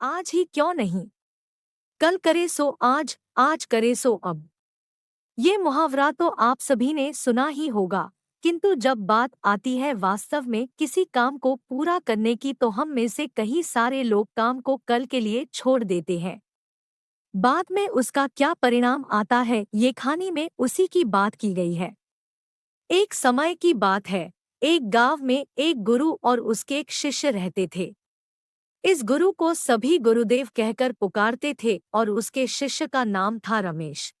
आज ही क्यों नहीं, कल करे सो आज, आज करे सो अब। ये मुहावरा तो आप सभी ने सुना ही होगा, किंतु जब बात आती है वास्तव में किसी काम को पूरा करने की तो हम में से कई सारे लोग काम को कल के लिए छोड़ देते हैं। बाद में उसका क्या परिणाम आता है ये कहानी में उसी की बात की गई है। एक समय की बात है, एक गांव में एक गुरु और उसके एक शिष्य रहते थे। इस गुरु को सभी गुरुदेव कहकर पुकारते थे और उसके शिष्य का नाम था रमेश।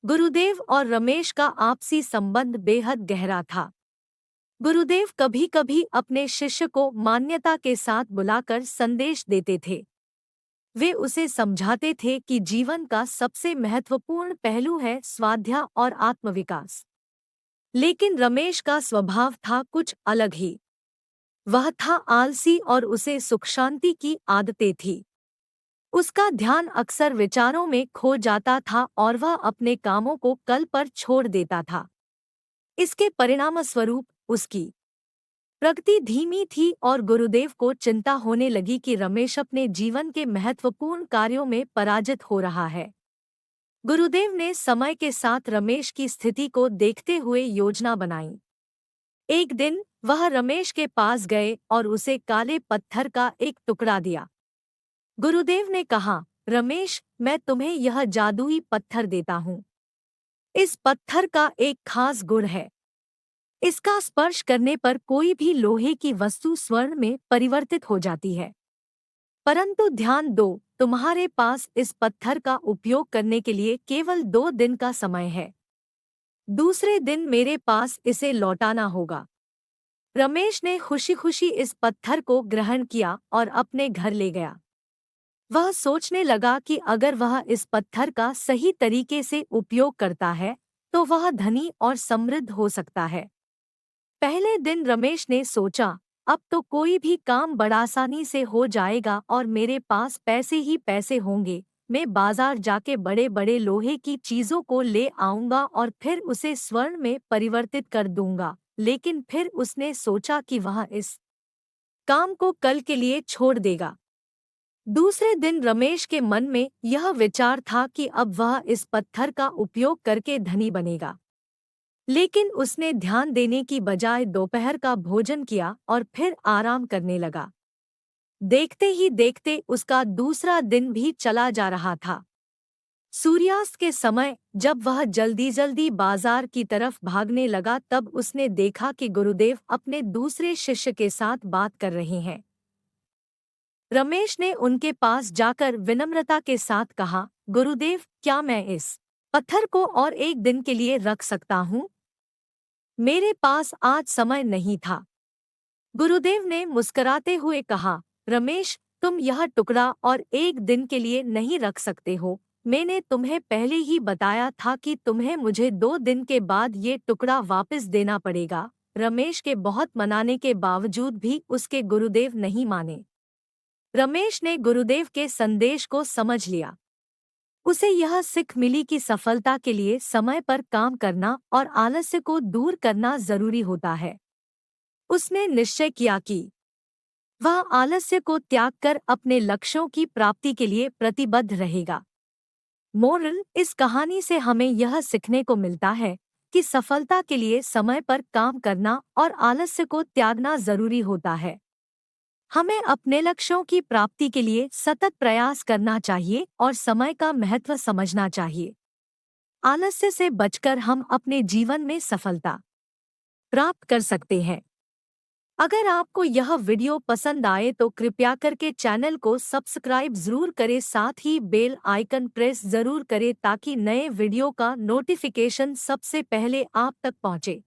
गुरुदेव और रमेश का आपसी संबंध बेहद गहरा था। गुरुदेव कभी कभी अपने शिष्य को मान्यता के साथ बुलाकर संदेश देते थे। वे उसे समझाते थे कि जीवन का सबसे महत्वपूर्ण पहलू है स्वाध्याय और आत्मविकास। लेकिन रमेश का स्वभाव था कुछ अलग ही। वह था आलसी और उसे सुख शांति की आदतें थी। उसका ध्यान अक्सर विचारों में खो जाता था और वह अपने कामों को कल पर छोड़ देता था। इसके परिणामस्वरूप उसकी प्रगति धीमी थी और गुरुदेव को चिंता होने लगी कि रमेश अपने जीवन के महत्वपूर्ण कार्यों में पराजित हो रहा है। गुरुदेव ने समय के साथ रमेश की स्थिति को देखते हुए योजना बनाई। एक दिन वह रमेश के पास गए और उसे काले पत्थर का एक टुकड़ा दिया। गुरुदेव ने कहा, रमेश, मैं तुम्हें यह जादुई पत्थर देता हूँ। इस पत्थर का एक खास गुण है। इसका स्पर्श करने पर कोई भी लोहे की वस्तु स्वर्ण में परिवर्तित हो जाती है। परंतु ध्यान दो, तुम्हारे पास इस पत्थर का उपयोग करने के लिए केवल 2 दिन का समय है। दूसरे दिन मेरे पास इसे लौटाना होगा। रमेश ने खुशी खुशी इस पत्थर को ग्रहण किया और अपने घर ले गया। वह सोचने लगा कि अगर वह इस पत्थर का सही तरीके से उपयोग करता है तो वह धनी और समृद्ध हो सकता है। पहले दिन रमेश ने सोचा, अब तो कोई भी काम बड़ा आसानी से हो जाएगा और मेरे पास पैसे ही पैसे होंगे। मैं बाजार जाके बड़े बड़े लोहे की चीजों को ले आऊंगा और फिर उसे स्वर्ण में परिवर्तित कर दूंगा। लेकिन फिर उसने सोचा कि वह इस काम को कल के लिए छोड़ देगा। दूसरे दिन रमेश के मन में यह विचार था कि अब वह इस पत्थर का उपयोग करके धनी बनेगा। लेकिन उसने ध्यान देने की बजाय दोपहर का भोजन किया और फिर आराम करने लगा। देखते ही देखते उसका दूसरा दिन भी चला जा रहा था। सूर्यास्त के समय जब वह जल्दी जल्दी बाजार की तरफ भागने लगा तब उसने देखा कि गुरुदेव अपने दूसरे शिष्य के साथ बात कर रहे हैं। रमेश ने उनके पास जाकर विनम्रता के साथ कहा, गुरुदेव, क्या मैं इस पत्थर को और एक दिन के लिए रख सकता हूँ? मेरे पास आज समय नहीं था। गुरुदेव ने मुस्कुराते हुए कहा, रमेश, तुम यह टुकड़ा और एक दिन के लिए नहीं रख सकते हो। मैंने तुम्हें पहले ही बताया था कि तुम्हें मुझे 2 दिन के बाद ये टुकड़ा वापस देना पड़ेगा। रमेश के बहुत मनाने के बावजूद भी उसके गुरुदेव नहीं माने। रमेश ने गुरुदेव के संदेश को समझ लिया। उसे यह सीख मिली कि सफलता के लिए समय पर काम करना और आलस्य को दूर करना जरूरी होता है। उसने निश्चय किया कि वह आलस्य को त्याग कर अपने लक्ष्यों की प्राप्ति के लिए प्रतिबद्ध रहेगा। मोरल: इस कहानी से हमें यह सीखने को मिलता है कि सफलता के लिए समय पर काम करना और आलस्य को त्यागना जरूरी होता है। हमें अपने लक्ष्यों की प्राप्ति के लिए सतत प्रयास करना चाहिए और समय का महत्व समझना चाहिए। आलस्य से बचकर हम अपने जीवन में सफलता प्राप्त कर सकते हैं। अगर आपको यह वीडियो पसंद आए तो कृपया करके चैनल को सब्सक्राइब जरूर करें, साथ ही बेल आइकन प्रेस जरूर करें ताकि नए वीडियो का नोटिफिकेशन सबसे पहले आप तक पहुंचे।